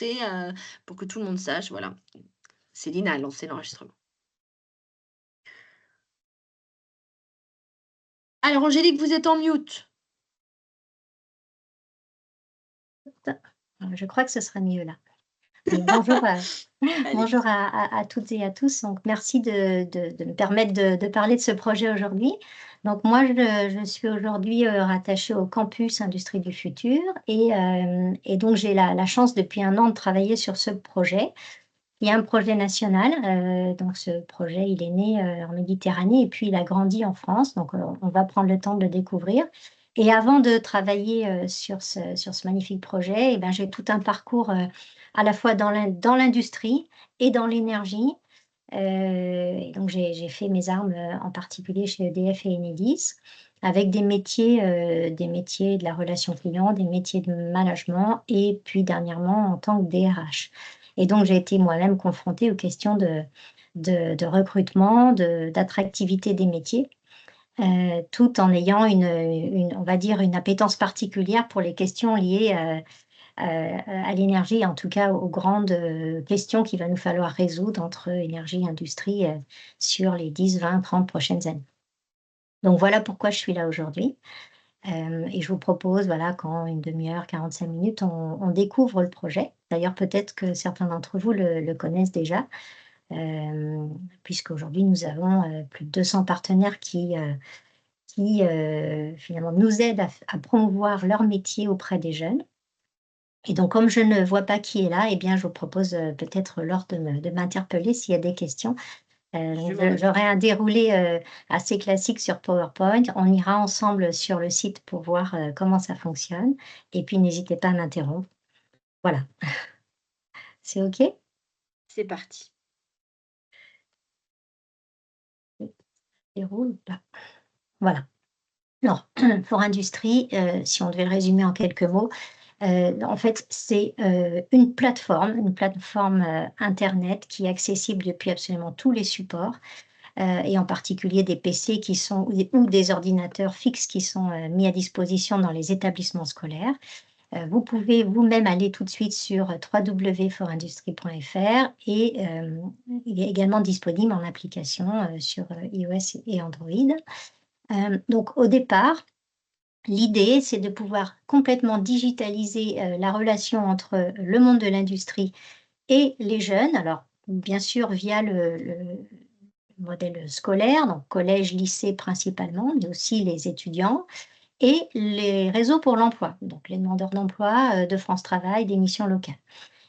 raconter, pour que tout le monde sache, voilà. Céline a lancé l'enregistrement. Alors Angélique, vous êtes en mute. Je crois que ce sera mieux là. Bonjour, Allez. bonjour à toutes et à tous. Donc merci de me permettre de parler de ce projet aujourd'hui. Donc moi, je suis aujourd'hui, rattachée au campus Industrie du futur et donc j'ai la chance depuis 1 an de travailler sur ce projet. Il y a un projet national, donc ce projet, il est né, en Méditerranée et puis il a grandi en France, donc on va prendre le temps de le découvrir et avant de travailler, sur ce magnifique projet et ben, j'ai tout un parcours, à la fois dans l'industrie et dans l'énergie, et donc j'ai fait mes armes, en particulier chez EDF et Enedis avec des métiers de la relation client, des métiers de management et puis dernièrement en tant que DRH. Et donc j'ai été moi-même confrontée aux questions de recrutement, d'attractivité des métiers, tout en ayant on va dire, une appétence particulière pour les questions liées, à l'énergie, en tout cas aux grandes, questions qu'il va nous falloir résoudre entre énergie et industrie, sur les 10, 20, 30 prochaines années. Donc voilà pourquoi je suis là aujourd'hui, et je vous propose, voilà, qu'en 1/2 heure, 45 minutes, on découvre le projet. D'ailleurs, peut-être que certains d'entre vous le connaissent déjà, puisqu'aujourd'hui nous avons, plus de 200 partenaires qui finalement nous aident à promouvoir leur métier auprès des jeunes. Et donc comme je ne vois pas qui est là, eh bien je vous propose, peut-être Laure de m'interpeller s'il y a des questions. Je Donc m'en j'aurai occupe. un déroulé, assez classique sur PowerPoint. On ira ensemble sur le site pour voir, comment ça fonctionne et puis n'hésitez pas à m'interrompre. Voilà, c'est OK? C'est parti. Déroule pas. Voilà. Alors, pour Industrie, si on devait le résumer en quelques mots, en fait, c'est, une plateforme, internet qui est accessible depuis absolument tous les supports, et en particulier des PC qui sont ou des ordinateurs fixes qui sont, mis à disposition dans les établissements scolaires. Vous pouvez vous-même aller tout de suite sur, www.forindustrie.fr et il est également disponible en application, sur, iOS et Android. Donc au départ, l'idée, c'est de pouvoir complètement digitaliser, la relation entre le monde de l'industrie et les jeunes. Alors, bien sûr, via le modèle scolaire, donc collège, lycée principalement, mais aussi les étudiants et les réseaux pour l'emploi, donc les demandeurs d'emploi, de France Travail, des missions locales.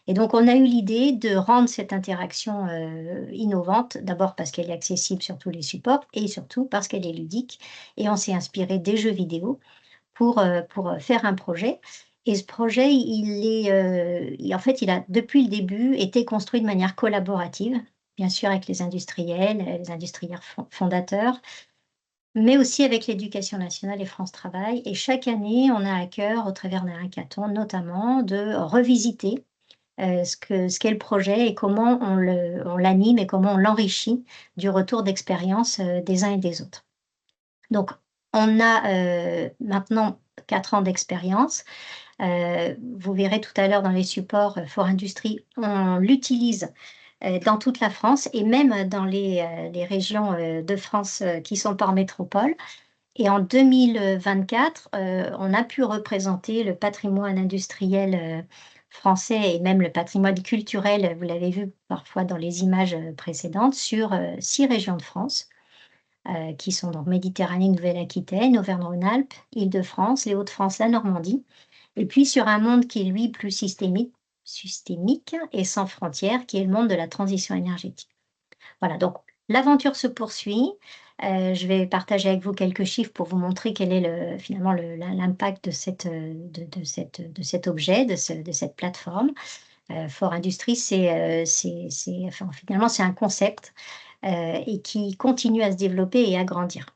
Et donc on a eu l'idée de rendre cette interaction, innovante, d'abord parce qu'elle est accessible sur tous les supports et surtout parce qu'elle est ludique et on s'est inspiré des jeux vidéo pour faire un projet et ce projet, en fait, il a depuis le début été construit de manière collaborative, bien sûr avec les industriels fondateurs, mais aussi avec l'éducation nationale et France Travail et chaque année, on a à cœur, au travers d'un hackathon notamment, de revisiter, ce qu'est le projet et comment on l'anime et comment on l'enrichit du retour d'expérience, des uns et des autres. Donc, on a, maintenant 4 ans d'expérience. Vous verrez tout à l'heure dans les supports, For Industrie, on l'utilise, dans toute la France et même dans les régions, de France, qui sont hors métropole et en 2024, on a pu représenter le patrimoine industriel, français et même le patrimoine culturel, vous l'avez vu parfois dans les images, précédentes, sur, 6 régions de France, qui sont donc Méditerranée, Nouvelle-Aquitaine, Auvergne-Rhône-Alpes, Île-de-France, les Hauts-de-France, la Normandie et puis sur un monde qui est lui plus systémique et sans frontières, qui est le monde de la transition énergétique. Voilà, donc l'aventure se poursuit. Je vais partager avec vous quelques chiffres pour vous montrer quel est finalement l'impact de de cet objet, de cette plateforme. For Industrie, enfin, finalement, c'est un concept, et qui continue à se développer et à grandir.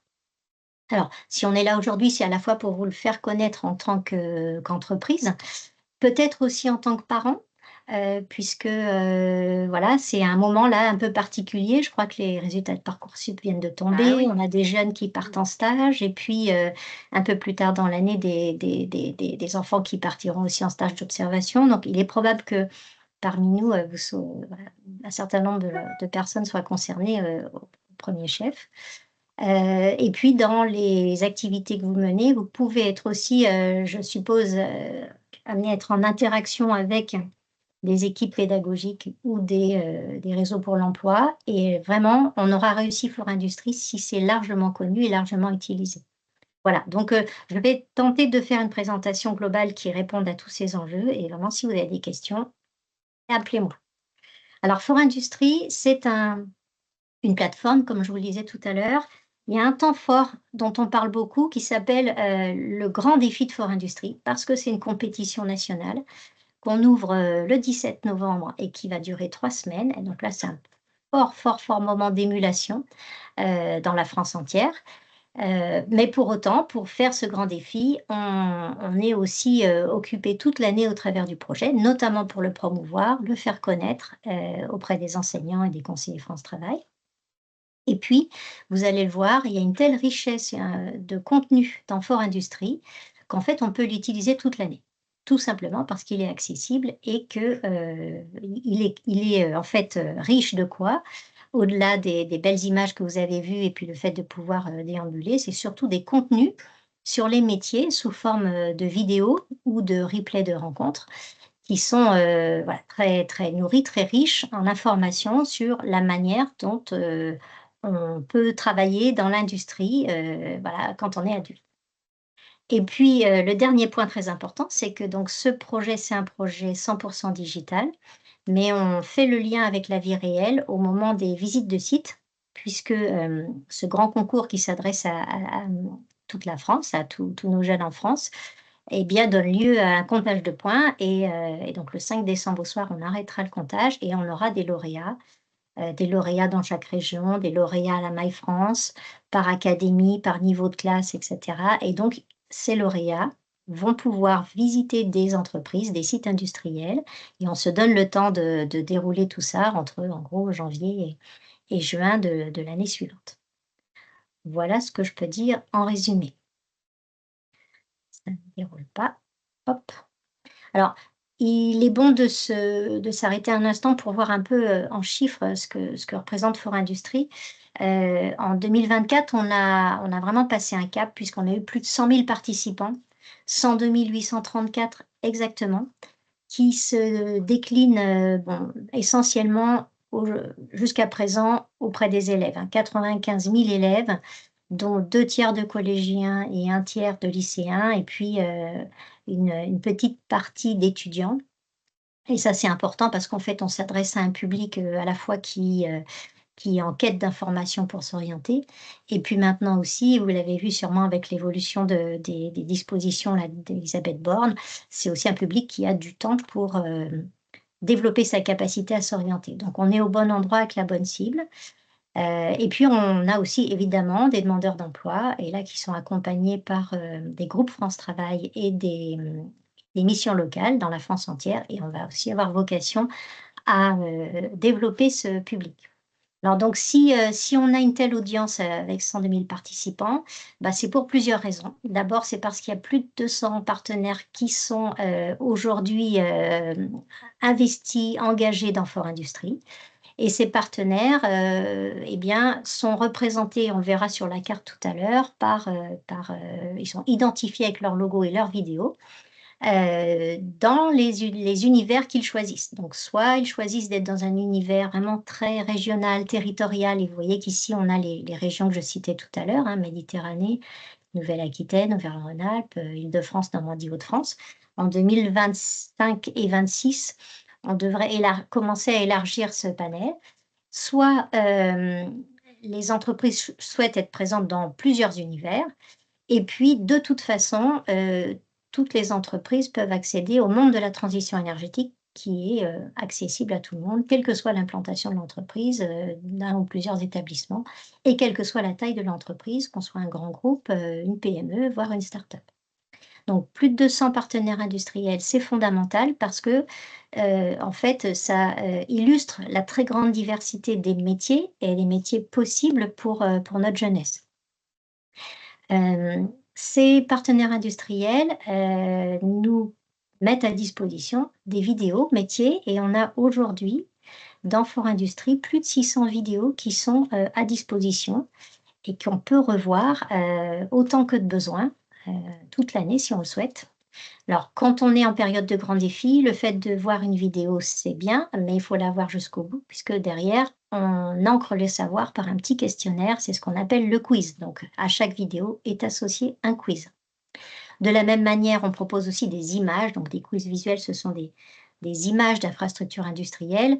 Alors, si on est là aujourd'hui, c'est à la fois pour vous le faire connaître en tant qu'entreprise, peut-être aussi en tant que parent, puisque, voilà, c'est un moment là un peu particulier. Je crois que les résultats de Parcoursup viennent de Ah tomber. oui. On a des jeunes qui Mmh. partent en stage et puis, un peu plus tard dans l'année des enfants qui partiront aussi en stage d'observation. Donc il est probable que parmi nous, voilà, un certain nombre de personnes soient concernées, au 1er chef. Et puis dans les activités que vous menez, vous pouvez être aussi, je suppose, amenés à être en interaction avec des équipes pédagogiques ou des réseaux pour l'emploi et vraiment, on aura réussi Fort Industrie si c'est largement connu et largement utilisé. Voilà, donc je vais tenter de faire une présentation globale qui réponde à tous ces enjeux et vraiment si vous avez des questions, appelez-moi. Alors Fort Industrie, c'est une plateforme, comme je vous le disais tout à l'heure. Il y a un temps fort dont on parle beaucoup qui s'appelle, le grand défi de Fort Industrie parce que c'est une compétition nationale qu'on ouvre, le 17 novembre et qui va durer 3 semaines et donc là, c'est un fort, fort, fort moment d'émulation, dans la France entière. Mais pour autant, pour faire ce grand défi, on est aussi, occupé toute l'année au travers du projet, notamment pour le promouvoir, le faire connaître, auprès des enseignants et des conseillers France Travail. Et puis, vous allez le voir, il y a une telle richesse, de contenu dans Fort Industrie qu'en fait, on peut l'utiliser toute l'année. Tout simplement parce qu'il est accessible et que, il est, en fait, riche de quoi? Au-delà des belles images que vous avez vues et puis le fait de pouvoir, déambuler, c'est surtout des contenus sur les métiers sous forme, de vidéos ou de replays de rencontres qui sont, voilà, très, très nourris, très riches en informations sur la manière dont, on peut travailler dans l'industrie, voilà, quand on est adulte. Et puis, le dernier point très important, c'est que donc ce projet, c'est un projet 100 digital, mais on fait le lien avec la vie réelle au moment des visites de site, puisque, ce grand concours qui s'adresse à toute la France, à tous nos jeunes en France, eh bien, donne lieu à un comptage de points et donc le 5 décembre au soir, on arrêtera le comptage et on aura des lauréats dans chaque région, des lauréats à la Maille France, par académie, par niveau de classe et cetera et donc ces lauréats vont pouvoir visiter des entreprises, des sites industriels et on se donne le temps de dérouler tout ça entre, en gros, janvier et juin de l'année suivante. Voilà ce que je peux dire en résumé. Ça ne déroule pas. Hop. Alors, il est bon de s'arrêter un instant pour voir un peu, en chiffres, ce que représente Fort Industrie. En 2024, on a vraiment passé un cap puisqu'on a eu plus de 100 000 participants, 102 834 exactement, qui se déclinent, bon, essentiellement jusqu'à présent auprès des élèves, hein. 95 000 élèves, dont 2 tiers de collégiens et un tiers de lycéens et puis, une petite partie d'étudiants et ça, c'est important parce qu'en fait, on s'adresse à un public, à la fois qui est en quête d'informations pour s'orienter et puis maintenant aussi, vous l'avez vu sûrement avec l'évolution des dispositions là d'Elisabeth Borne, c'est aussi un public qui a du temps pour, développer sa capacité à s'orienter. Donc on est au bon endroit avec la bonne cible. Et puis on a aussi évidemment des demandeurs d'emploi et là qui sont accompagnés par, des groupes France Travail et des missions locales dans la France entière et on va aussi avoir vocation à, développer ce public. Alors donc si on a une telle audience, avec 102 000 participants, bah, c'est pour plusieurs raisons. D'abord, c'est parce qu'il y a plus de 200 partenaires qui sont, aujourd'hui, investis, engagés dans Fort Industrie et ces partenaires, eh bien, sont représentés, on le verra sur la carte tout à l'heure, ils sont identifiés avec leur logo et leur vidéo, dans les univers qu'ils choisissent. Donc soit ils choisissent d'être dans un univers vraiment très régional, territorial et vous voyez qu'ici on a les régions que je citais tout à l'heure, hein, Méditerranée, Nouvelle-Aquitaine, Auvergne-Rhône-Alpes, Île-de-France, Normandie, Hauts-de-France. En 2025 et 26, on devrait commencer à élargir ce panel. Soit, les entreprises souhaitent être présentes dans plusieurs univers et puis de toute façon, toutes les entreprises peuvent accéder au monde de la transition énergétique qui est, accessible à tout le monde, quelle que soit l'implantation de l'entreprise, d'un ou plusieurs établissements et quelle que soit la taille de l'entreprise, qu'on soit un grand groupe, une PME, voire une start-up. Donc plus de 200 partenaires industriels, c'est fondamental parce que, en fait, ça, illustre la très grande diversité des métiers et les métiers possibles pour notre jeunesse. Ces partenaires industriels, nous mettent à disposition des vidéos métiers et on a aujourd'hui, dans Fort Industrie, plus de 600 vidéos qui sont, à disposition et qu'on peut revoir, autant que de besoin, heu, toute l'année si on le souhaite. Alors, quand on est en période de grand défi, le fait de voir une vidéo, c'est bien, mais il faut la voir jusqu'au bout puisque derrière, on ancre le savoir par un petit questionnaire, c'est ce qu'on appelle le quiz. Donc, à chaque vidéo est associé un quiz. De la même manière, on propose aussi des images, donc des quiz visuels, ce sont des images d'infrastructures industrielles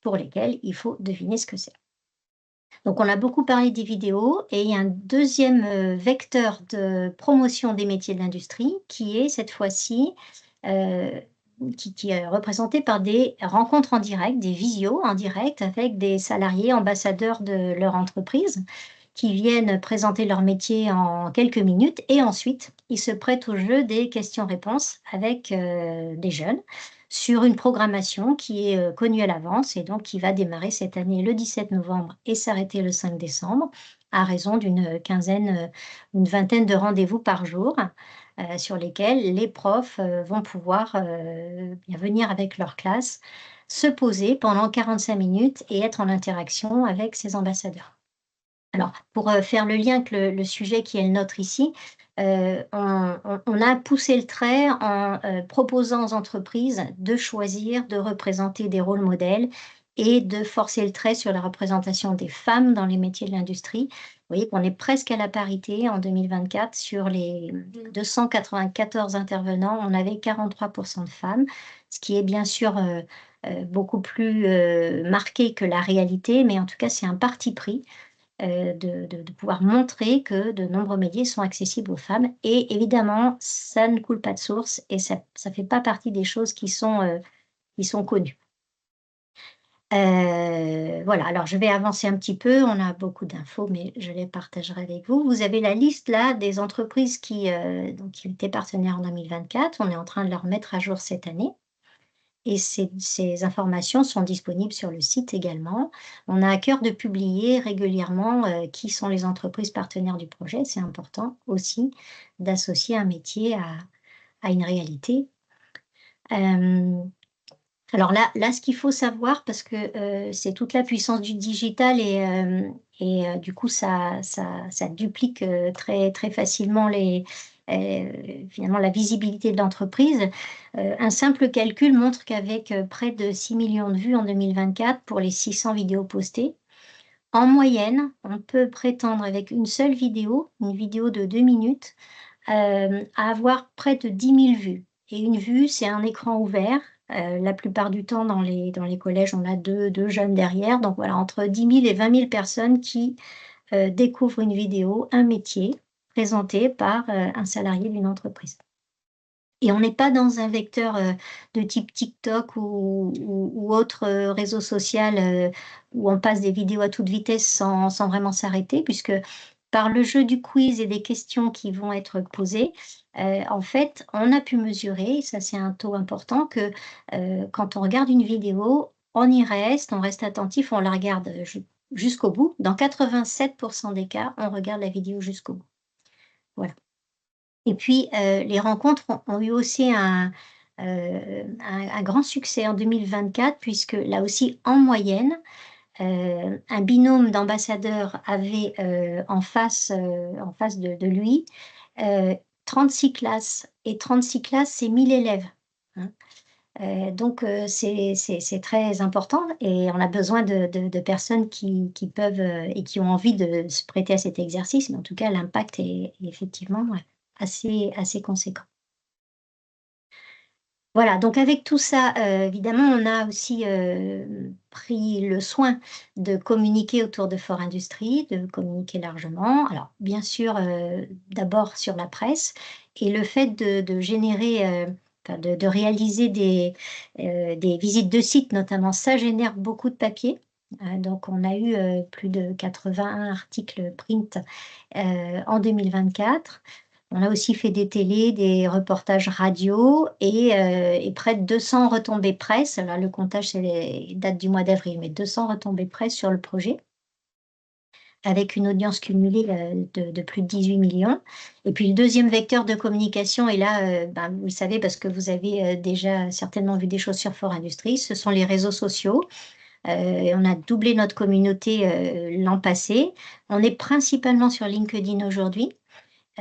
pour lesquelles il faut deviner ce que c'est. Donc on a beaucoup parlé des vidéos et il y a un deuxième vecteur de promotion des métiers de l'industrie qui est cette fois-ci, heu, qui est représenté par des rencontres en direct, des visios en direct avec des salariés ambassadeurs de leur entreprise qui viennent présenter leur métier en quelques minutes et ensuite ils se prêtent au jeu des questions-réponses avec, des jeunes sur une programmation qui est, connue à l'avance et donc qui va démarrer cette année le 17 novembre et s'arrêter le 5 décembre, à raison d'une quinzaine, une vingtaine de rendez-vous par jour, sur lesquels les profs, vont pouvoir, bien venir avec leur classe, se poser pendant 45 minutes et être en interaction avec ces ambassadeurs. Alors, pour, faire le lien avec le sujet qui est le nôtre ici, on a poussé le trait en, proposant aux entreprises de choisir, de représenter des rôles modèles et de forcer le trait sur la représentation des femmes dans les métiers de l'industrie. Vous voyez qu'on est presque à la parité en 2024 sur les 294 intervenants, on avait 43 de femmes, ce qui est bien sûr, beaucoup plus, marqué que la réalité, mais en tout cas, c'est un parti pris de pouvoir montrer que de nombreux métiers sont accessibles aux femmes et évidemment, ça ne coule pas de source et ça fait pas partie des choses qui sont connues. Voilà, alors je vais avancer un petit peu, on a beaucoup d'infos, mais je les partagerai avec vous. Vous avez la liste là des entreprises qui étaient partenaires en 2024. On est en train de leur mettre à jour cette année. Et ces informations sont disponibles sur le site également. On a à cœur de publier régulièrement, qui sont les entreprises partenaires du projet. C'est important aussi d'associer un métier à une réalité. Hem, alors là, ce qu'il faut savoir parce que, c'est toute la puissance du digital du coup ça duplique, très très facilement finalement la visibilité de l'entreprise. Un simple calcul montre qu'avec, près de 6 millions de vues en 2024 pour les 600 vidéos postées, en moyenne, on peut prétendre avec une seule vidéo, une vidéo de 2 minutes, à avoir près de 10 000 vues et une vue, c'est un écran ouvert. La plupart du temps dans les collèges, on a deux jeunes derrière, donc voilà, entre 10 000 et 20 000 personnes qui, découvrent une vidéo, un métier présenté par, un salarié d'une entreprise. Et on n'est pas dans un vecteur, de type TikTok ou autre, réseau social, où on passe des vidéos à toute vitesse sans vraiment s'arrêter puisque par le jeu du quiz et des questions qui vont être posées, en fait, on a pu mesurer, ça c'est un taux important, que, quand on regarde une vidéo, on reste attentif, on la regarde, jusqu'au bout. Dans 87 des cas, on regarde la vidéo jusqu'au bout. Voilà. Et puis, les rencontres ont eu aussi un grand succès en 2024 puisque là aussi, en moyenne, un binôme d'ambassadeurs avait, en face de lui, heu, 36 classes et 36 classes, c'est 1 000 élèves, hein. Donc c'est très important et on a besoin de personnes qui peuvent, et qui ont envie de se prêter à cet exercice, mais en tout cas l'impact est effectivement, ouais, assez conséquent. Voilà, donc avec tout ça, évidemment, on a aussi, pris le soin de communiquer autour de Fort Industrie, de communiquer largement. Alors bien sûr, d'abord sur la presse et le fait de générer, enfin de réaliser des visites de sites notamment, ça génère beaucoup de papier. Donc on a eu, plus de 81 articles print, en 2024. On a aussi fait des télés, des reportages radio et près de 200 retombées presse. Là, le comptage, date du mois d'avril, mais 200 retombées presse sur le projet. avec une audience cumulée de plus de 18 millions. Et puis le deuxième vecteur de communication, et là, ben, vous le savez parce que vous avez déjà certainement vu des choses sur Fort Industrie, ce sont les réseaux sociaux. On a doublé notre communauté l'an passé. On est principalement sur LinkedIn aujourd'hui.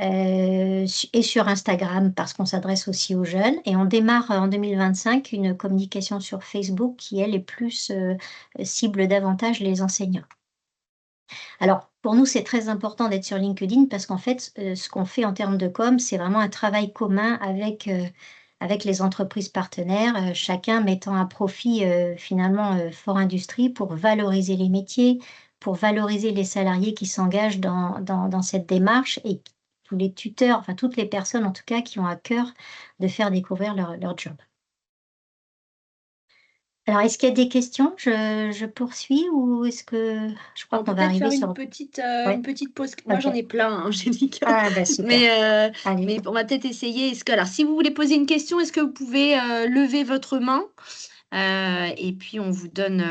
Et sur Instagram parce qu'on s'adresse aussi aux jeunes, et on démarre en 2025 une communication sur Facebook qui, elle, est plus cible davantage les enseignants. Alors, pour nous, c'est très important d'être sur LinkedIn parce qu'en fait, ce qu'on fait en termes de com, c'est vraiment un travail commun avec les entreprises partenaires, chacun mettant à profit finalement Fort Industrie pour valoriser les métiers, pour valoriser les salariés qui s'engagent dans cette démarche, et tous les tuteurs, enfin toutes les personnes en tout cas qui ont à cœur de faire découvrir leur job. Alors, est-ce qu'il y a des questions? Je poursuis ou est-ce que je crois On qu'on peut va peut-être faire arriver sur... une Ouais, petite pause. Moi, OK. j'en ai plein, hein, Angélique. Ah bah super, Mais, allez. mais on va peut-être essayer. Alors, si vous voulez poser une question, est-ce que vous pouvez lever votre main? Et puis, on vous donne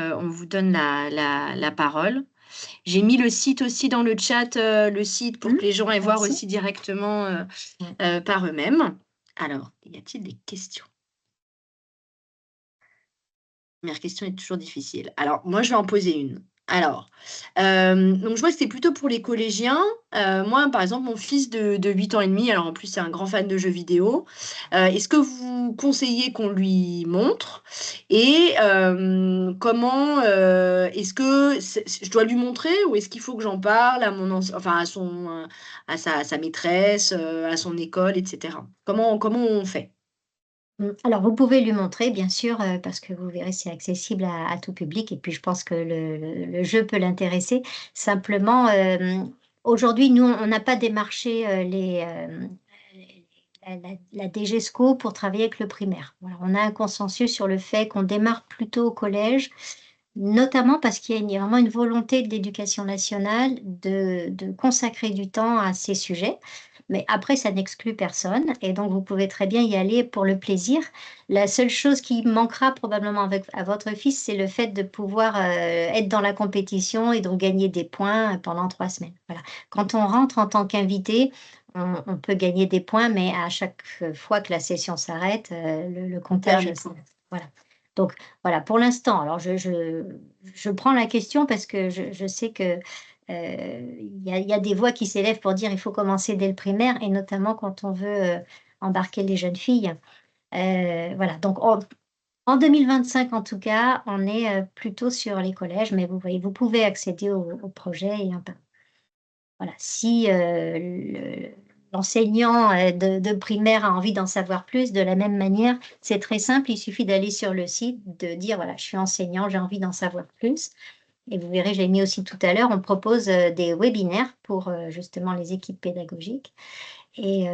la parole. J'ai mis le site aussi dans le chat, le site pour Mmh, que les gens aillent voir merci. aussi directement Ouais. par eux-mêmes. Alors, y a-t-il des questions? Première question est toujours difficile. Alors, moi, je vais en poser une. Alors, donc je vois que c'était plutôt pour les collégiens. Moi, par exemple, mon fils de 8 ans et demi, alors en plus, c'est un grand fan de jeux vidéo. Est-ce que vous conseillez qu'on lui montre? Et comment, est-ce que je dois lui montrer ou est-ce qu'il faut que j'en parle à mon enfin à sa maîtresse, à son école et cetera? Comment on fait? Alors vous pouvez lui montrer bien sûr, parce que vous verrez, c'est accessible à tout public, et puis je pense que le jeu peut l'intéresser. Simplement, aujourd'hui, nous, on n'a pas démarché, la DGESCO pour travailler avec le primaire. Voilà, on a un consensus sur le fait qu'on démarre plutôt au collège, notamment parce qu'il y a vraiment une volonté de l'éducation nationale de consacrer du temps à ces sujets. Mais après, ça n'exclut personne, et donc vous pouvez très bien y aller pour le plaisir. La seule chose qui manquera probablement à votre fils, c'est le fait de pouvoir, être dans la compétition et donc gagner des points pendant 3 semaines. Voilà. Quand on rentre en tant qu'invité, on peut gagner des points, mais à chaque fois que la session s'arrête, le On perd comptage les points. s'arrête. Voilà. Donc voilà, pour l'instant, alors je prends la question parce que je sais que, il y a des voix qui s'élèvent pour dire: «Il faut commencer dès le primaire», et notamment quand on veut, embarquer les jeunes filles. Voilà, donc en 2025 en tout cas, on est, plutôt sur les collèges, mais vous voyez, vous pouvez accéder au projet et un peu voilà, si, l'enseignant, de primaire a envie d'en savoir plus, de la même manière, c'est très simple, il suffit d'aller sur le site, de dire: «Voilà, je suis enseignant, j'ai envie d'en savoir plus», et vous verrez, je l'ai mis aussi tout à l'heure, on propose, des webinaires pour, justement les équipes pédagogiques, et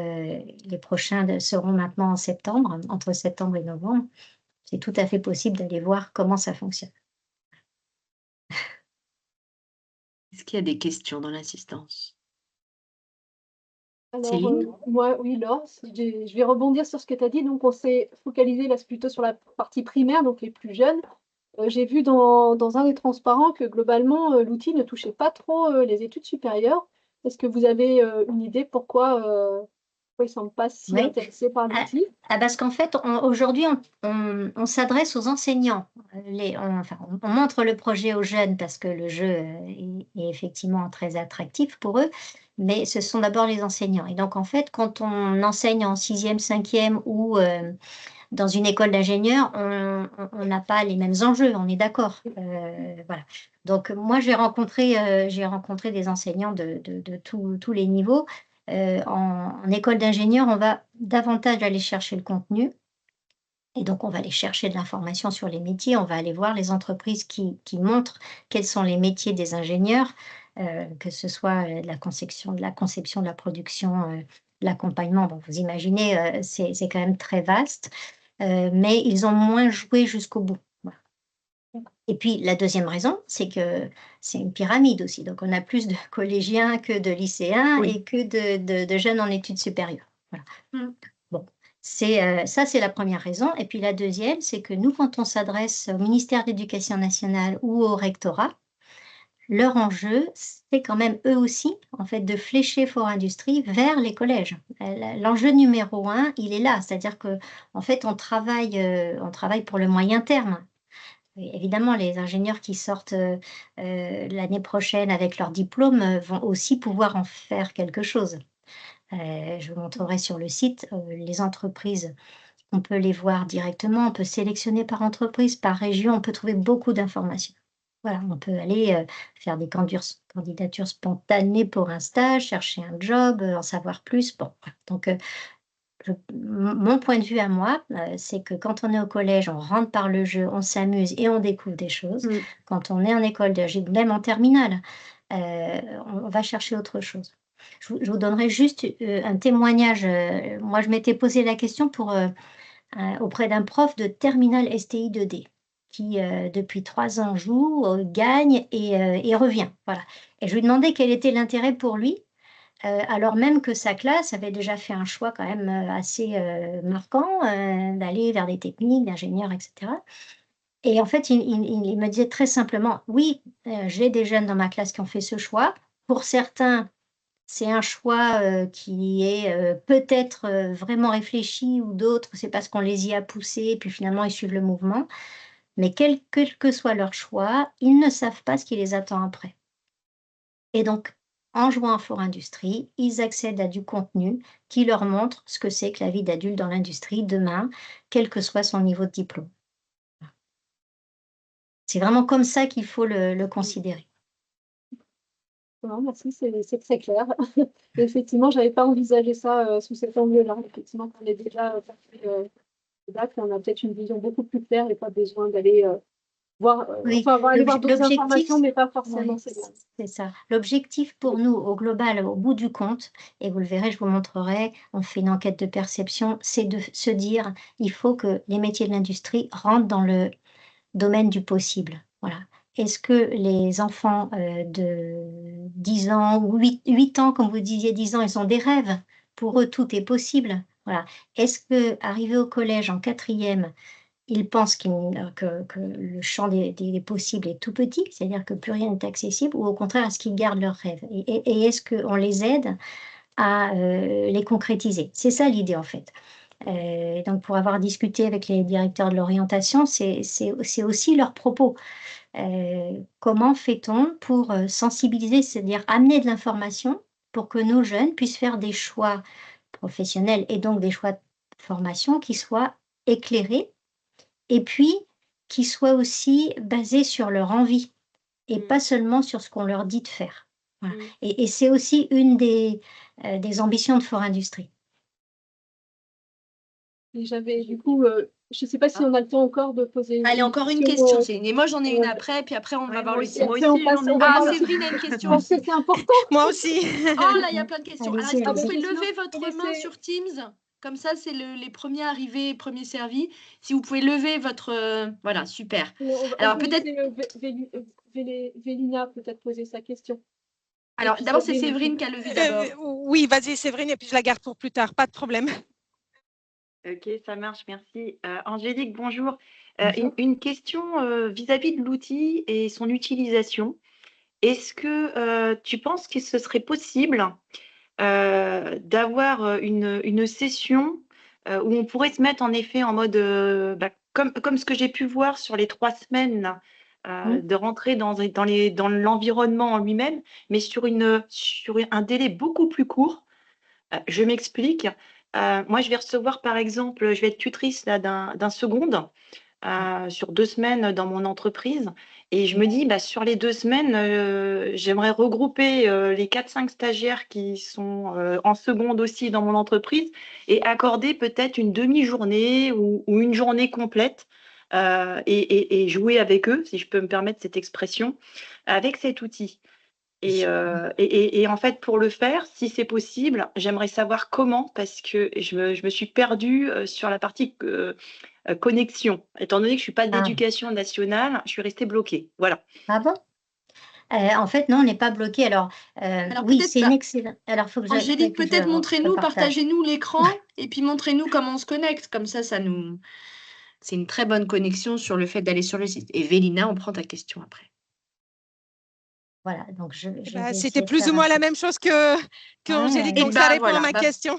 les prochains seront maintenant en septembre, entre septembre et novembre. C'est tout à fait possible d'aller voir comment ça fonctionne. Est-ce qu'il y a des questions dans l'assistance? Alors, Céline? moi, oui, Laure, si je vais rebondir sur ce que tu as dit. Donc, on s'est focalisé là plutôt sur la partie primaire, donc les plus jeunes. J'ai vu dans un des transparents que globalement, l'outil ne touchait pas trop, les études supérieures. Est-ce que vous avez, une idée pourquoi ils ne semblent pas si Oui. intéressés par Ah, l'outil? parce qu'en fait, aujourd'hui, on s'adresse aux enseignants. Enfin, on montre le projet aux jeunes parce que le jeu, est effectivement très attractif pour eux, mais ce sont d'abord les enseignants, et donc en fait, quand on enseigne en sixième, cinquième ou dans une école d'ingénieurs, on n'a pas les mêmes enjeux, on est d'accord. Voilà. Donc moi, j'ai rencontré des enseignants de tous les niveaux. En école d'ingénieur, on va davantage aller chercher le contenu, et donc on va aller chercher de l'information sur les métiers. On va aller voir les entreprises qui montrent quels sont les métiers des ingénieurs, que ce soit, de la conception, de la production, de l'accompagnement. Bon, vous imaginez, c'est quand même très vaste, mais ils ont moins joué jusqu'au bout. Voilà. Et puis la deuxième raison, c'est que c'est une pyramide aussi, donc on a plus de collégiens que de lycéens Oui. et que de jeunes en études supérieures. Voilà. Mmh. Bon, ça, c'est la première raison, et puis la deuxième, c'est que nous, quand on s'adresse au ministère de l'Éducation nationale ou au rectorat, leur enjeu, c'est quand même eux aussi, en fait, de flécher Fort Industrie vers les collèges. L'enjeu numéro 1, il est là, c'est-à-dire que, en fait, on travaille pour le moyen terme. Et évidemment, les ingénieurs qui sortent l'année prochaine avec leur diplôme vont aussi pouvoir en faire quelque chose. Je vous montrerai sur le site les entreprises. On peut les voir directement, on peut sélectionner par entreprise, par région, on peut trouver beaucoup d'informations. Voilà, on peut aller faire des candidatures spontanées pour un stage, chercher un job, en savoir plus. Bon, voilà. Donc, mon point de vue à moi, c'est que quand on est au collège, on rentre par le jeu, on s'amuse et on découvre des choses. Mm. Quand on est en école d'ingé, même en terminale, on va chercher autre chose. Je vous donnerai juste un témoignage. Moi, je m'étais posé la question auprès d'un prof de terminale STI 2D qui, depuis 3 ans joue, gagne et revient. Voilà. Et je lui demandais quel était l'intérêt pour lui, alors même que sa classe avait déjà fait un choix quand même, assez, marquant, d'aller vers des techniques, d'ingénieurs et cetera. Et en fait, il me disait très simplement: «Oui, j'ai des jeunes dans ma classe qui ont fait ce choix. Pour certains, c'est un choix, qui est, peut-être, vraiment réfléchi ou d'autres, c'est parce qu'on les y a poussés et puis finalement ils suivent le mouvement. Mais quel que soit leur choix, ils ne savent pas ce qui les attend après. Et donc, en jouant à Fort Industrie, ils accèdent à du contenu qui leur montre ce que c'est que la vie d'adulte dans l'industrie demain, quel que soit son niveau de diplôme. C'est vraiment comme ça qu'il faut le considérer. Non, merci, c'est très clair. Effectivement, j'avais pas envisagé ça sous cet angle-là. Effectivement, quand on est déjà passé le bac, on a peut-être une vision beaucoup plus claire et pas besoin d'aller voir, Oui, enfin, aller voir d'autres l'objectif, informations, mais pas ouais, forcément celles-là. c'est ça. L'objectif pour nous, au global, au bout du compte, et vous le verrez, je vous montrerai, on fait une enquête de perception, c'est de se dire, il faut que les métiers de l'industrie rentrent dans le domaine du possible. Voilà. Est-ce que les enfants de 10 ans ou 8 ans, comme vous disiez, 10 ans, ils ont des rêves? Pour eux, tout est possible. Voilà. Est-ce que arrivé au collège en quatrième, ils pensent que le champ des possibles est tout petit, c'est-à-dire que plus rien n'est accessible, ou au contraire, est-ce qu'ils gardent leurs rêves? Et est-ce qu'on les aide à les concrétiser? C'est ça l'idée en fait. Donc pour avoir discuté avec les directeurs de l'orientation, c'est aussi leur propos. Comment fait-on pour sensibiliser, c'est-à-dire amener de l'information pour que nos jeunes puissent faire des choix professionnels et donc des choix de formation qui soient éclairés et puis qui soient aussi basés sur leur envie et Mm. pas seulement sur ce qu'on leur dit de faire. Voilà. Mm. Et c'est aussi une des ambitions de Fort Industrie. Et j'avais du coup, je sais pas si Ah. on a le temps encore de poser Allez, une encore une question. question, Céline. Et moi, j'en ai une Euh, après, puis après, on va Ouais, voir moi le aussi, site. moi après, on aussi, passe, j'en ai on va Ah, voir le une. site. Séverine a une question Parce que aussi. c'est important. Moi aussi. Oh là, il y a plein de questions. Alors, Allez-y, est-ce que vous allez-y. pouvez Sinon, lever je votre vais main laisser- sur Teams? Comme ça, c'est les premiers arrivés, premiers servis. Si vous pouvez lever votre... voilà, super. on Alors, peut peut-être... laisser Vélina peut-être poser sa question. Et Alors, puis d'abord, c'est Séverine Séverine ensuite. qui a levé d'abord. Oui, vas-y, Séverine, et puis je la garde pour plus tard, pas de problème. Ok, ça marche, merci. Angélique, bonjour. Bonjour. Une question vis-à-vis de l'outil et son utilisation. Est-ce que tu penses que ce serait possible d'avoir une session où on pourrait se mettre en effet en mode, comme ce que j'ai pu voir sur les 3 semaines, là, de rentrer dans l'environnement en lui-même, mais sur un délai beaucoup plus court. Je m'explique. Moi, je vais recevoir, par exemple, je vais être tutrice là, d'un seconde sur 2 semaines dans mon entreprise. Et je me dis, sur les 2 semaines, j'aimerais regrouper les 4-5 stagiaires qui sont en seconde aussi dans mon entreprise et accorder peut-être une demi-journée ou une journée complète et jouer avec eux, si je peux me permettre cette expression, avec cet outil. Et en fait, pour le faire, si c'est possible, j'aimerais savoir comment, parce que je me suis perdue sur la partie connexion. Étant donné que je ne suis pas de Ah, l'éducation nationale, je suis restée bloquée. Voilà. ah bon? En fait, non, on n'est pas bloqué. Alors, Alors, oui, peut-être... c'est une excellente. Alors, faut Angélique, que peut-être je montrez-nous, partage. partagez-nous l'écran et puis montrez-nous comment on se connecte. Comme ça nous... C'est une très bonne connexion sur le fait d'aller sur le site. Et Vélina, on prend ta question après. Voilà, donc je vais C'était essayer de plus faire ou un moins la peu. même chose que Ouais, Angélique, Et donc ça bah répond à voilà, ma question.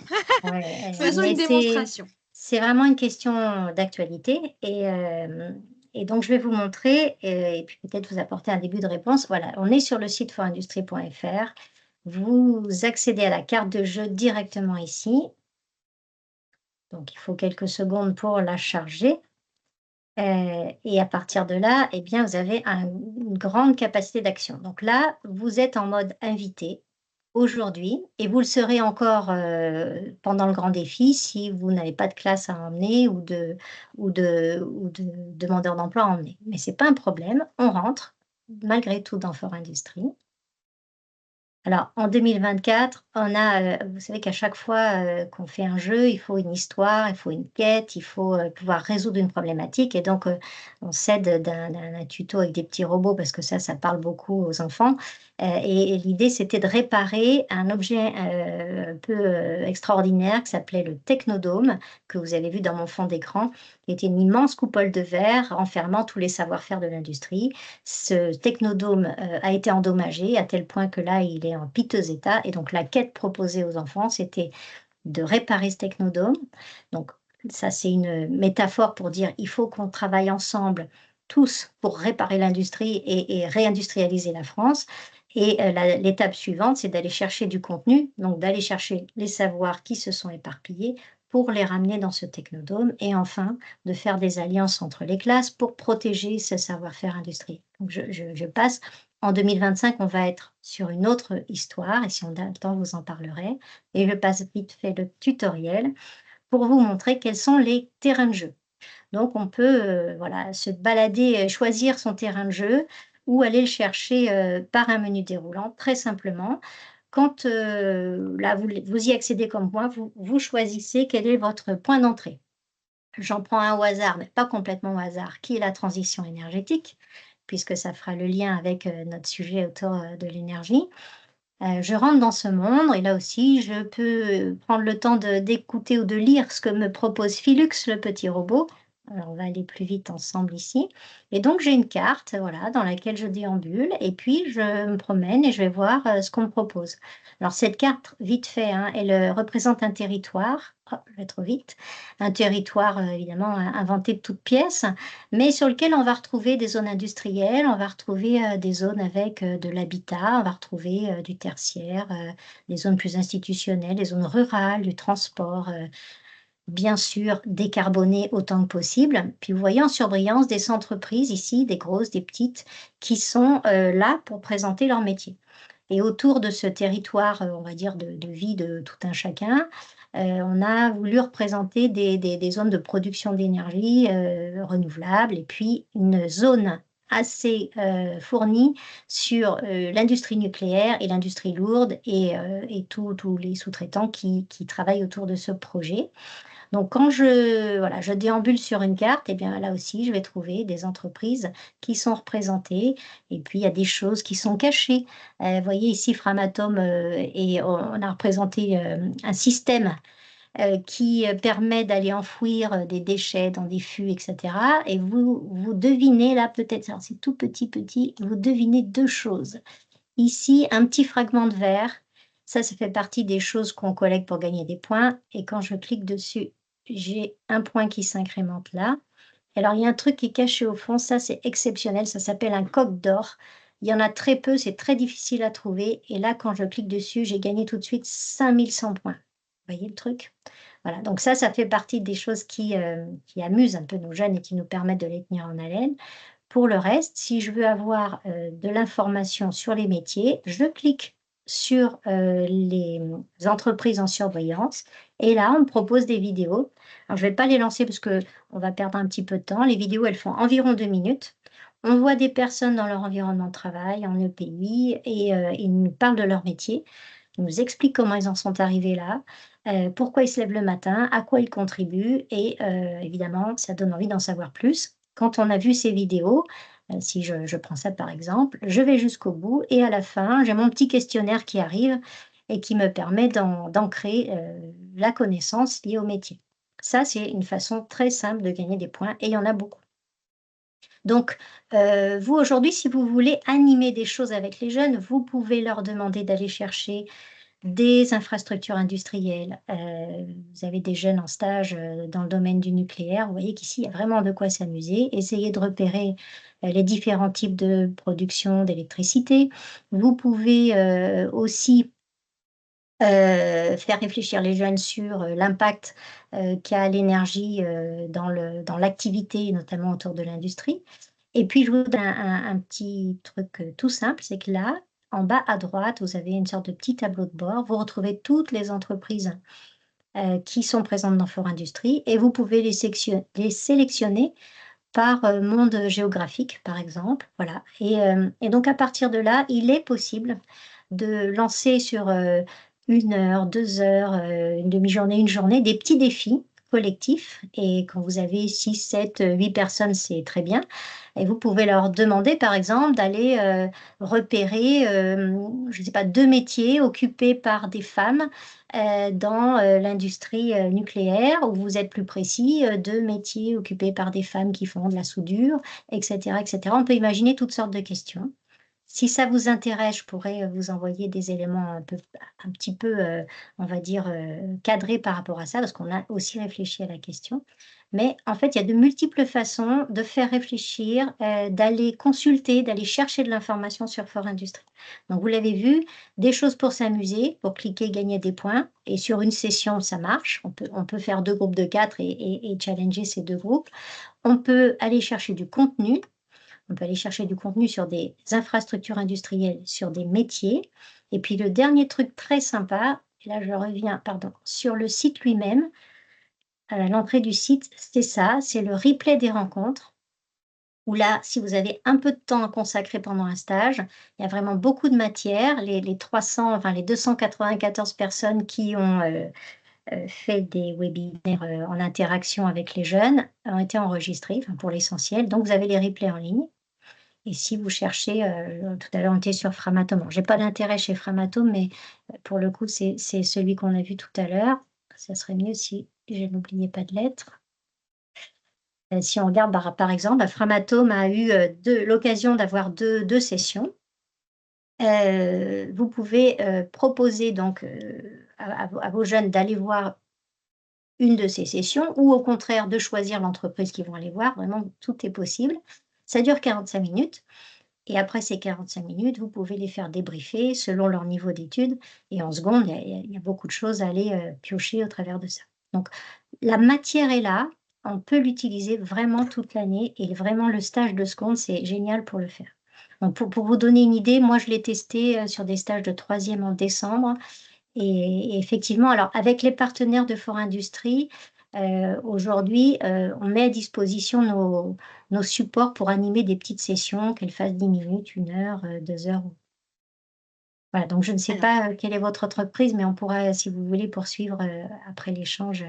faisons mais une démonstration. c'est vraiment une question d'actualité et donc je vais vous montrer et puis peut-être vous apporter un début de réponse. Voilà, on est sur le site forindustrie.fr. Vous accédez à la carte de jeu directement ici. Donc il faut quelques secondes pour la charger. Et à partir de là, eh bien, vous avez une grande capacité d'action. Donc là, vous êtes en mode invité aujourd'hui et vous le serez encore pendant le grand défi si vous n'avez pas de classe à emmener ou de demandeur d'emploi à emmener. Mais ce n'est pas un problème, on rentre malgré tout dans Fort Industrie. Alors, en 2024, on a, vous savez qu'à chaque fois, qu'on fait un jeu, il faut une histoire, il faut une quête, il faut, pouvoir résoudre une problématique et donc, on s'aide d'un tuto avec des petits robots parce que ça parle beaucoup aux enfants, et l'idée, c'était de réparer un objet, un peu, extraordinaire qui s'appelait le Technodome, que vous avez vu dans mon fond d'écran, qui était une immense coupole de verre renfermant tous les savoir-faire de l'industrie. Ce technodome a été endommagé à tel point que là, il est en piteux état. Et donc, la quête proposée aux enfants, c'était de réparer ce technodome. Donc, ça, c'est une métaphore pour dire il faut qu'on travaille ensemble, tous, pour réparer l'industrie et réindustrialiser la France. Et l'étape suivante, c'est d'aller chercher du contenu, donc d'aller chercher les savoirs qui se sont éparpillés pour les ramener dans ce technodome. Et enfin, de faire des alliances entre les classes pour protéger ce savoir-faire industriel. Donc, je passe. En 2025, on va être sur une autre histoire, et si on a le temps, vous en parlerez. Et je passe vite fait le tutoriel pour vous montrer quels sont les terrains de jeu. Donc, on peut voilà, se balader, choisir son terrain de jeu ou aller le chercher par un menu déroulant, très simplement. Quand là, vous y accédez comme moi, vous choisissez quel est votre point d'entrée. J'en prends un au hasard, mais pas complètement au hasard, qui est la transition énergétique, puisque ça fera le lien avec notre sujet autour de l'énergie. Je rentre dans ce monde et là aussi, je peux prendre le temps d'écouter ou de lire ce que me propose Philux, le petit robot. Alors, on va aller plus vite ensemble ici. Et donc, j'ai une carte, voilà, dans laquelle je déambule et puis je me promène et je vais voir ce qu'on me propose. Alors, cette carte, vite fait, hein, elle représente un territoire. Oh, je vais trop vite. Un territoire, évidemment, inventé de toutes pièces, mais sur lequel on va retrouver des zones industrielles, on va retrouver des zones avec de l'habitat, on va retrouver du tertiaire, des zones plus institutionnelles, des zones rurales, du transport, bien sûr décarboné autant que possible. Puis vous voyez en surbrillance des entreprises ici, des grosses, des petites, qui sont là pour présenter leur métier. Et autour de ce territoire, on va dire, de vie de tout un chacun, on a voulu représenter des zones de production d'énergie renouvelable et puis une zone assez fournie sur l'industrie nucléaire et l'industrie lourde et tous les sous-traitants qui travaillent autour de ce projet. Donc quand je déambule sur une carte, et bien là aussi, je vais trouver des entreprises qui sont représentées et puis il y a des choses qui sont cachées. Vous voyez ici Framatome, et on a représenté, un système, qui, permet d'aller enfouir, des déchets dans des fûts et cetera et vous devinez là peut-être, alors c'est tout petit, vous devinez 2 choses. Ici, un petit fragment de verre, ça fait partie des choses qu'on collecte pour gagner des points et quand je clique dessus, j'ai un point qui s'incrémente là. Alors il y a un truc qui est caché au fond, ça c'est exceptionnel, ça s'appelle un coq d'or. Il y en a très peu, c'est très difficile à trouver et là quand je clique dessus, j'ai gagné tout de suite 5100 points. Vous voyez le truc? Voilà, donc ça fait partie des choses qui amusent un peu nos jeunes et qui nous permettent de les tenir en haleine. Pour le reste, si je veux avoir, de l'information sur les métiers, je clique sur, les entreprises en surbrillance et là, on me propose des vidéos. Alors je ne vais pas les lancer parce qu'on va perdre un petit peu de temps. Les vidéos, elles font environ 2 minutes. On voit des personnes dans leur environnement de travail, en EPI et ils nous parlent de leur métier. Ils nous expliquent comment ils en sont arrivés là, pourquoi ils se lèvent le matin, à quoi ils contribuent et évidemment, ça donne envie d'en savoir plus. Quand on a vu ces vidéos, si je prends ça par exemple, je vais jusqu'au bout et à la fin, j'ai mon petit questionnaire qui arrive et qui me permet d'ancrer, la connaissance liée au métier. Ça, c'est une façon très simple de gagner des points et il y en a beaucoup. Donc, vous, aujourd'hui, si vous voulez animer des choses avec les jeunes, vous pouvez leur demander d'aller chercher des infrastructures industrielles. Vous avez des jeunes en stage dans le domaine du nucléaire. Vous voyez qu'ici, il y a vraiment de quoi s'amuser. Essayez de repérer les différents types de production d'électricité. Vous pouvez aussi faire réfléchir les jeunes sur l'impact qu'a l'énergie dans l'activité, notamment autour de l'industrie. Et puis, je vous donne un petit truc tout simple, c'est que là, en bas à droite, vous avez une sorte de petit tableau de bord. Vous retrouvez toutes les entreprises qui sont présentes dans Fort Industrie et vous pouvez les sélectionner par monde géographique, par exemple. Voilà. Et donc, à partir de là, il est possible de lancer sur 1 heure, 2 heures, une demi-journée, une journée, des petits défis collectifs. Et quand vous avez 6, 7, 8 personnes, c'est très bien. Et vous pouvez leur demander, par exemple, d'aller repérer, je ne sais pas, 2 métiers occupés par des femmes dans l'industrie nucléaire, ou vous êtes plus précis, 2 métiers occupés par des femmes qui font de la soudure, etc., etc. On peut imaginer toutes sortes de questions. Si ça vous intéresse, je pourrais vous envoyer des éléments un petit peu, on va dire, cadrés par rapport à ça, parce qu'on a aussi réfléchi à la question. Mais en fait, il y a de multiples façons de faire réfléchir, d'aller consulter, d'aller chercher de l'information sur Fort Industrie. Donc vous l'avez vu, des choses pour s'amuser, pour cliquer, gagner des points. Et sur une session, ça marche. On peut faire 2 groupes de 4 et challenger ces 2 groupes. On peut aller chercher du contenu. On peut aller chercher du contenu sur des infrastructures industrielles, sur des métiers. Et puis le dernier truc très sympa, et là je reviens, sur le site lui-même. À l'entrée du site, c'est ça, c'est le replay des rencontres. Où là, si vous avez un peu de temps à consacrer pendant un stage, il y a vraiment beaucoup de matière. Les 294 personnes qui ont fait des webinaires en interaction avec les jeunes ont été enregistrées, pour l'essentiel. Donc vous avez les replays en ligne. Et si vous cherchez, tout à l'heure, on était sur Framatome. Bon, j'ai pas d'intérêt chez Framatome, mais pour le coup, c'est celui qu'on a vu tout à l'heure. Ça serait mieux si je n'oubliais pas de lettres. Si on regarde, par exemple, Framatome a eu l'occasion d'avoir deux sessions. Vous pouvez proposer donc à vos jeunes d'aller voir une de ces sessions, ou au contraire de choisir l'entreprise qu'ils vont aller voir. Vraiment, tout est possible. Ça dure 45 minutes. Et après ces 45 minutes, vous pouvez les faire débriefer selon leur niveau d'études. Et en seconde, il y a beaucoup de choses à aller piocher au travers de ça. Donc, la matière est là. On peut l'utiliser vraiment toute l'année. Et vraiment, le stage de seconde, c'est génial pour le faire. Donc, pour vous donner une idée, moi, je l'ai testé sur des stages de 3e en décembre. Et effectivement, alors avec les partenaires de Fort Industrie, aujourd'hui, on met à disposition nos supports pour animer des petites sessions, qu'elles fassent 10 minutes, 1 heure, 2 heures. Voilà, donc je ne sais Alors, pas quelle est votre entreprise, mais on pourra, si vous voulez, poursuivre après l'échange